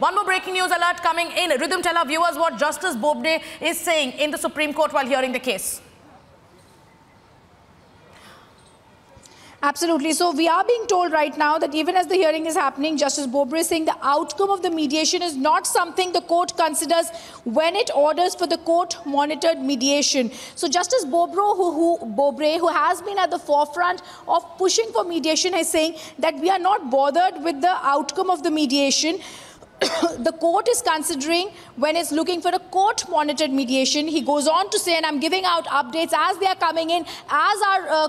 One more breaking news alert coming in. Rhythm, tell our viewers what Justice Bobde is saying in the Supreme Court while hearing the case. Absolutely. So we are being told right now that even as the hearing is happening, Justice Bobde is saying the outcome of the mediation is not something the court considers when it orders for the court-monitored mediation. So Justice Bobde, who has been at the forefront of pushing for mediation, is saying that we are not bothered with the outcome of the mediation. The court is considering when it's looking for a court-monitored mediation. He goes on to say, and I'm giving out updates as they are coming in, as our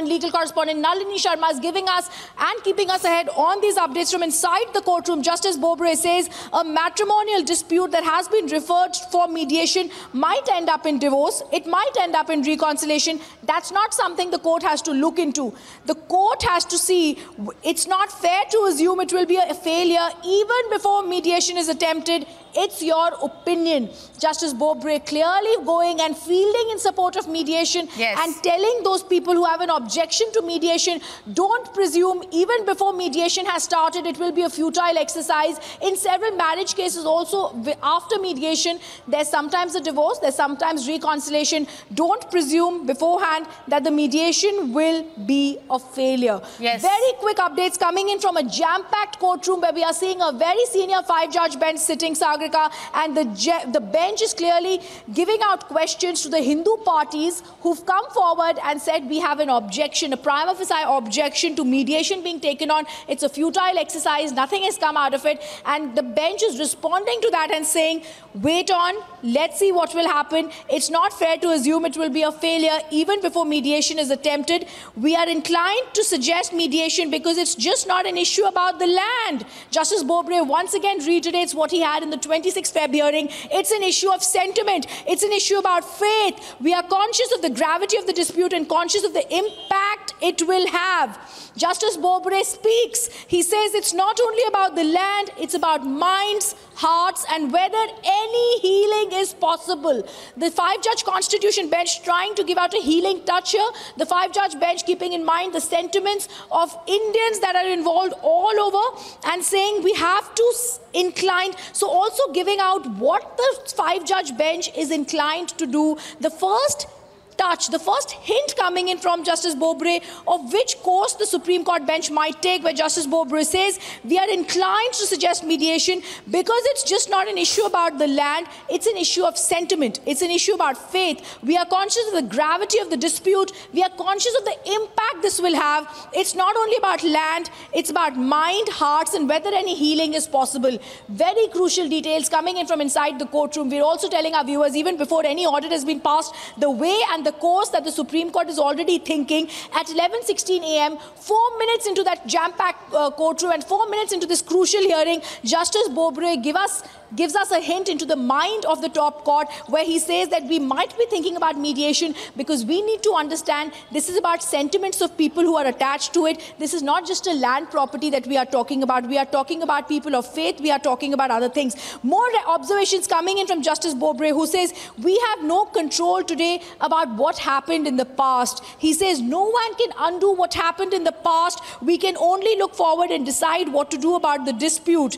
legal correspondent Nalini Sharma is giving us and keeping us ahead on these updates from inside the courtroom. Justice Bobde says a matrimonial dispute that has been referred for mediation might end up in divorce. It might end up in reconciliation. That's not something the court has to look into. The court has to see. It's not fair to assume it will be a failure even before mediation is attempted. It's your opinion. Justice Bobde clearly going and fielding in support of mediation, and telling those people who have an objection to mediation, don't presume even before mediation has started it will be a futile exercise. In several marriage cases also, after mediation, there's sometimes a divorce, there's sometimes reconciliation. Don't presume beforehand that the mediation will be a failure. Very quick updates coming in from a jam-packed courtroom where we are seeing a very senior five-judge bench sitting, Sagarika, and the bench is clearly giving out questions to the Hindu parties who've come forward and said we have an objection, a prima facie objection to mediation being taken on. It's a futile exercise, nothing has come out of it, and the bench is responding to that and saying, wait on, let's see what will happen. It's not fair to assume it will be a failure even before mediation is attempted. We are inclined to suggest mediation because it's just not an issue about the land. Justice Bobde once again reiterates what he had in the 26th Feb hearing. It's an issue of sentiment. It's an issue about faith. We are conscious of the gravity of the dispute and conscious of the impact it will have. Justice Bobde speaks. He says it's not only about the land, it's about minds, hearts, and whether any healing is possible. The five-judge constitution bench trying to give out a healing touch here. The five-judge bench keeping in mind the sentiments of Indians that are involved all over and saying we have to inclined. So also giving out what the five-judge bench is inclined to do. The first touch, the first hint coming in from Justice Bobde of which course the Supreme Court bench might take, where Justice Bobde says we are inclined to suggest mediation because it's just not an issue about the land, it's an issue of sentiment, it's an issue about faith. We are conscious of the gravity of the dispute, we are conscious of the impact this will have. It's not only about land, it's about mind, hearts, and whether any healing is possible. Very crucial details coming in from inside the courtroom. We're also telling our viewers, even before any order has been passed, the way and the course that the Supreme Court is already thinking. At 11:16 a.m., 4 minutes into that jam-packed courtroom and 4 minutes into this crucial hearing, Justice Bobde gives us a hint into the mind of the top court, where he says that we might be thinking about mediation because we need to understand this is about sentiments of people who are attached to it. This is not just a land property that we are talking about. We are talking about people of faith. We are talking about other things. More observations coming in from Justice Bobde, who says we have no control today about what happened in the past. He says no one can undo what happened in the past. We can only look forward and decide what to do about the dispute.